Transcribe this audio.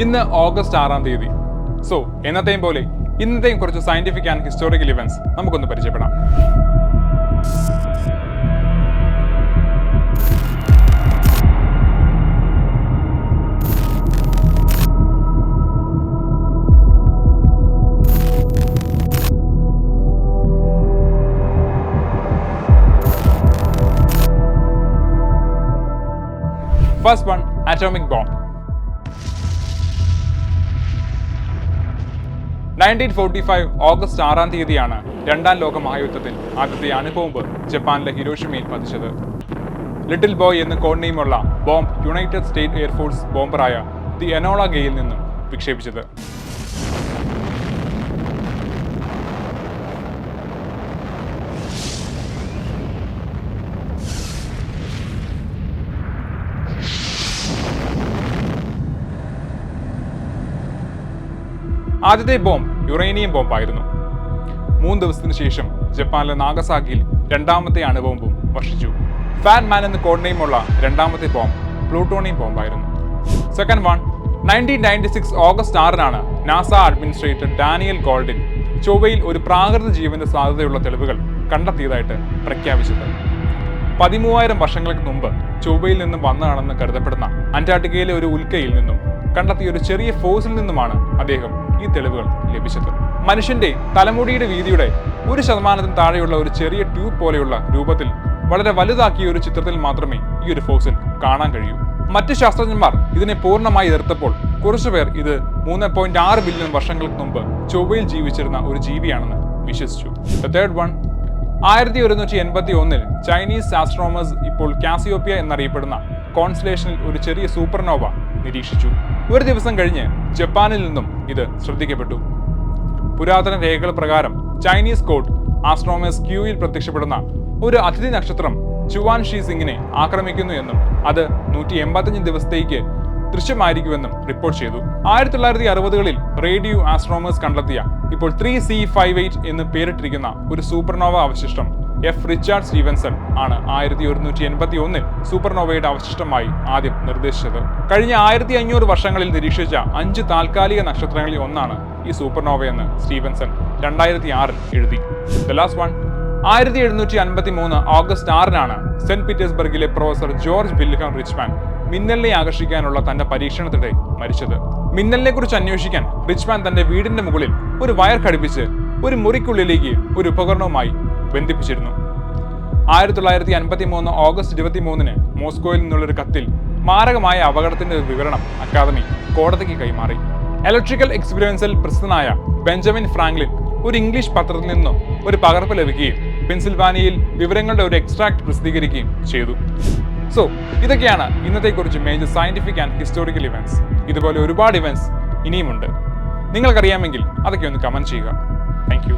ഇന്ന് ഓഗസ്റ്റ് 6-ാം തീയതി. സോ എന്നത്തെയും പോലെ ഇന്നത്തെയും കുറച്ച് സയന്റിഫിക് ആൻഡ് ഹിസ്റ്റോറിക്കൽ ഇവന്റ്സ് നമുക്കൊന്ന് പരിചയപ്പെടാം. First one, atomic bomb. 1945 August 6-ാം തീയതിയാണ് രണ്ടാം ലോക മഹായുദ്ധത്തിൽ ആദ്യത്തെ അണുബോംബ് ജപ്പാനിലെ ഹിരോഷിമയിൽ പതിച്ചത്. ലിറ്റിൽ ബോയ് എന്ന് കോഡ് നെയിമുള്ള ബോംബ് യുണൈറ്റഡ് സ്റ്റേറ്റ് എയർഫോഴ്സ് ബോംബറായ ദി എനോള ഗെയിൽ നിന്നും വിക്ഷേപിച്ചത്. ആദ്യത്തെ ബോംബ് യുറേനിയം ബോംബായിരുന്നു. 3 ദിവസത്തിന് ശേഷം ജപ്പാനിലെ നാഗസാക്കിയിൽ രണ്ടാമത്തെ അണുബോംബും വർഷിച്ചു. ഫാറ്റ് മാൻ എന്ന് കോഡ് നെയിമുള്ള രണ്ടാമത്തെ ബോംബ് പ്ലൂട്ടോണിയം ബോംബായിരുന്നു. സെക്കൻഡ് വൺ 1996 ഓഗസ്റ്റ് 6-നാണ് നാസ അഡ്മിനിസ്ട്രേറ്റർ ഡാനിയൽ ഗോൾഡിൻ ചൊവ്വയിൽ ഒരു പ്രാകൃത ജീവന്റെ സാധ്യതയുള്ള തെളിവുകൾ കണ്ടെത്തിയതായിട്ട് പ്രഖ്യാപിച്ചത്. 13,000 വർഷങ്ങൾക്ക് മുമ്പ് ചൊവ്വയിൽ നിന്നും വന്നതാണെന്ന് കരുതപ്പെടുന്ന അന്റാർട്ടിക്കയിലെ ഒരു ഉൽക്കയിൽ നിന്നും കണ്ടെത്തിയ ഒരു ചെറിയ ഫോസിൽ നിന്നുമാണ് അദ്ദേഹം ഈ തെളിവുകൾ ലഭിച്ചത്. മനുഷ്യന്റെ തലമുടിയുടെ വീതിയുടെ 1% താഴെയുള്ള ഒരു ചെറിയ ട്യൂബ് പോലെയുള്ള രൂപത്തിൽ വളരെ വലുതാക്കിയ ഒരു ചിത്രത്തിൽ മാത്രമേ ഈ ഒരു ഫോസിൽ കാണാൻ കഴിയൂ. മറ്റ് ശാസ്ത്രജ്ഞന്മാർ ഇതിനെ പൂർണ്ണമായി എതിർത്തപ്പോൾ കുറച്ചുപേർ ഇത് 3.6 ബില്യൺ വർഷങ്ങൾക്ക് മുമ്പ് ചൊവ്വയിൽ ജീവിച്ചിരുന്ന ഒരു ജീവിയാണെന്ന് വിശ്വസിച്ചു. തേർഡ് വൺ 1181-ൽ ചൈനീസ് ആസ്ട്രോണമേഴ്സ് ഇപ്പോൾ കാസിയോപ്പിയ എന്നറിയപ്പെടുന്ന കോൺസ്റ്റലേഷനിൽ ഒരു ചെറിയ സൂപ്പർനോവ നിരീക്ഷിച്ചു. ഒരു ദിവസം കഴിഞ്ഞ് ജപ്പാനിൽ നിന്നും ഇത് ശ്രദ്ധിക്കപ്പെട്ടു. പുരാതന രേഖകൾ പ്രകാരം ചൈനീസ് കോഡ് ആസ്ട്രോണമേഴ്സ് ക്യൂയിൽ പ്രത്യക്ഷപ്പെടുന്ന ഒരു അതിഥി നക്ഷത്രം ചുവാൻ ഷി സിങ്ങിനെ ആക്രമിക്കുന്നു എന്നും അത് 185 ദിവസത്തേക്ക് ദൃശ്യമായിരിക്കുമെന്നും റിപ്പോർട്ട് ചെയ്തു. 1960-കളിൽ റേഡിയോ ആസ്ട്രോണമേഴ്സ് കണ്ടെത്തിയ ഇപ്പോൾ 3C58 എന്ന് പേരിട്ടിരിക്കുന്ന ഒരു സൂപ്പർനോവ അവശിഷ്ടം എഫ് റിച്ചാർഡ് സ്റ്റീവൻസൺ ആണ് 1181-ൽ സൂപ്പർനോവയുടെ അവശിഷ്ടമായി ആദ്യം നിർദ്ദേശിച്ചത്. കഴിഞ്ഞ 1500 വർഷങ്ങളിൽ നിരീക്ഷിച്ച 5 താൽക്കാലിക നക്ഷത്രങ്ങളിൽ ഒന്നാണ് ഈ സൂപ്പർനോവയെന്ന് സ്റ്റീവൻസൺ 2006-ൽ എഴുതി. ദ ലാസ്റ്റ് വൺ 1753 ഓഗസ്റ്റ് 6-നാണ് സെന്റ് പീറ്റേഴ്സ്ബർഗിലെ പ്രൊഫസർ ജോർജ് വിൽഹം റിച്ച്മാൻ മിന്നലിനെ ആകർഷിക്കാനുള്ള തന്റെ പരീക്ഷണത്തിനിടെ മരിച്ചത്. മിന്നലിനെ കുറിച്ച് അന്വേഷിക്കാൻ റിച്ച്മാൻ തന്റെ വീടിന്റെ മുകളിൽ ഒരു വയർ ഘടിപ്പിച്ച് ഒരു മുറിക്കുള്ളിലേക്ക് ഒരു ഉപകരണവുമായി ബന്ധിപ്പിച്ചിരുന്നു. 1953 ഓഗസ്റ്റ് 23-ന് മോസ്കോയിൽ നിന്നുള്ളൊരു കത്തിൽ മാരകമായ അപകടത്തിന്റെ വിവരണം അക്കാദമി കോടതിക്ക് കൈമാറി. ഇലക്ട്രിക്കൽ എക്സ്പീരിയൻസിൽ പ്രസിദ്ധനായ ബെഞ്ചമിൻ ഫ്രാങ്ക്ലിൻ ഒരു ഇംഗ്ലീഷ് പത്രത്തിൽ നിന്നും ഒരു പകർപ്പ് ലഭിക്കുകയും പെൻസിൽവാനിയയിൽ വിവരങ്ങളുടെ ഒരു എക്സ്ട്രാക്ട് പ്രസിദ്ധീകരിക്കുകയും ചെയ്തു. സോ ഇതൊക്കെയാണ് ഇന്നത്തെ കുറിച്ച് major scientific and historical events. ഇതുപോലെ ഒരുപാട് ഇവന്റ്സ് ഇനിയുമുണ്ട്. നിങ്ങൾക്കറിയാമെങ്കിൽ അതൊക്കെ ഒന്ന് കമന്റ് ചെയ്യുക. Thank you.